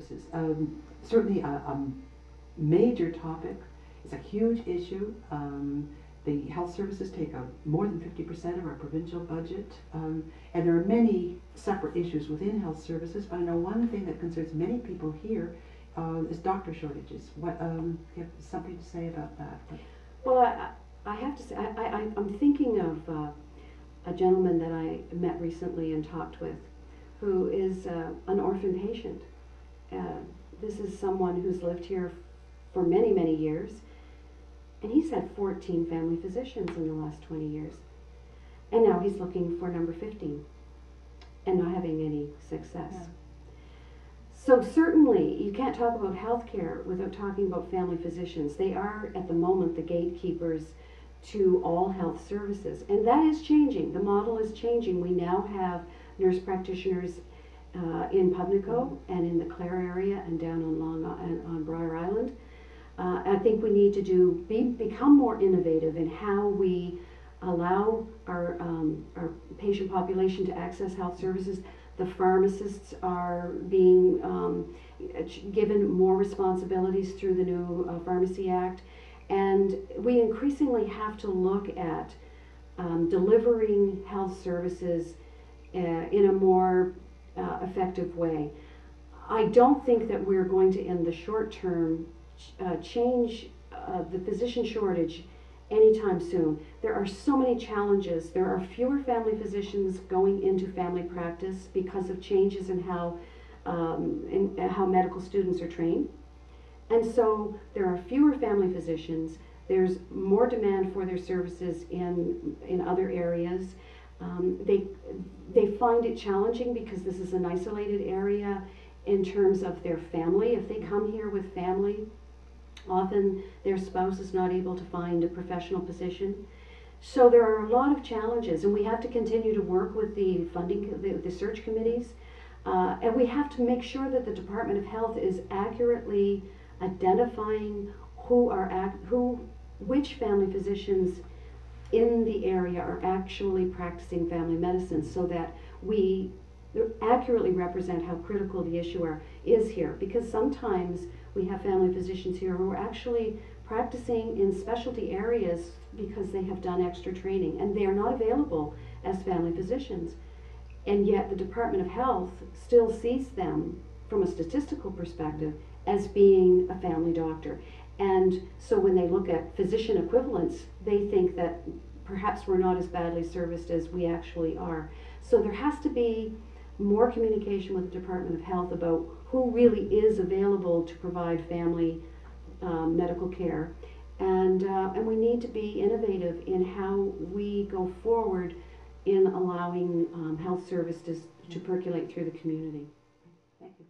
services. Certainly a major topic. It's a huge issue. The health services take up more than 50% of our provincial budget, and there are many separate issues within health services, but I know one thing that concerns many people here is doctor shortages. What, you have something to say about that? Well, I have to say, I'm thinking of a gentleman that I met recently and talked with, who is an orphan patient. This is someone who's lived here for many, many years, and he's had 14 family physicians in the last 20 years. And now he's looking for number 15 and not having any success. Yeah. So certainly you can't talk about healthcare without talking about family physicians. They are at the moment the gatekeepers to all health services, and that is changing. The model is changing. We now have nurse practitioners in Pubnico and in the Clare area and down on Briar Island. I think we need to become more innovative in how we allow our patient population to access health services. The pharmacists are being given more responsibilities through the new Pharmacy Act, and we increasingly have to look at delivering health services in a more effective way. I don't think that we're going to, in the short term, change the physician shortage anytime soon. There are so many challenges. There are fewer family physicians going into family practice because of changes in how medical students are trained. And so there are fewer family physicians. There's more demand for their services in other areas. They find it challenging because this is an isolated area in terms of their family. If they come here with family, often their spouse is not able to find a professional position. So there are a lot of challenges, and we have to continue to work with the funding, the search committees, and we have to make sure that the Department of Health is accurately identifying which family physicians in the area are actually practicing family medicine, so that we accurately represent how critical the issue is here. Because sometimes we have family physicians here who are actually practicing in specialty areas because they have done extra training, and they are not available as family physicians. And yet the Department of Health still sees them, from a statistical perspective, as being a family doctor. And so when they look at physician equivalents, they think that perhaps we're not as badly serviced as we actually are. So there has to be more communication with the Department of Health about who really is available to provide family medical care. And we need to be innovative in how we go forward in allowing health services to percolate through the community. Thank you.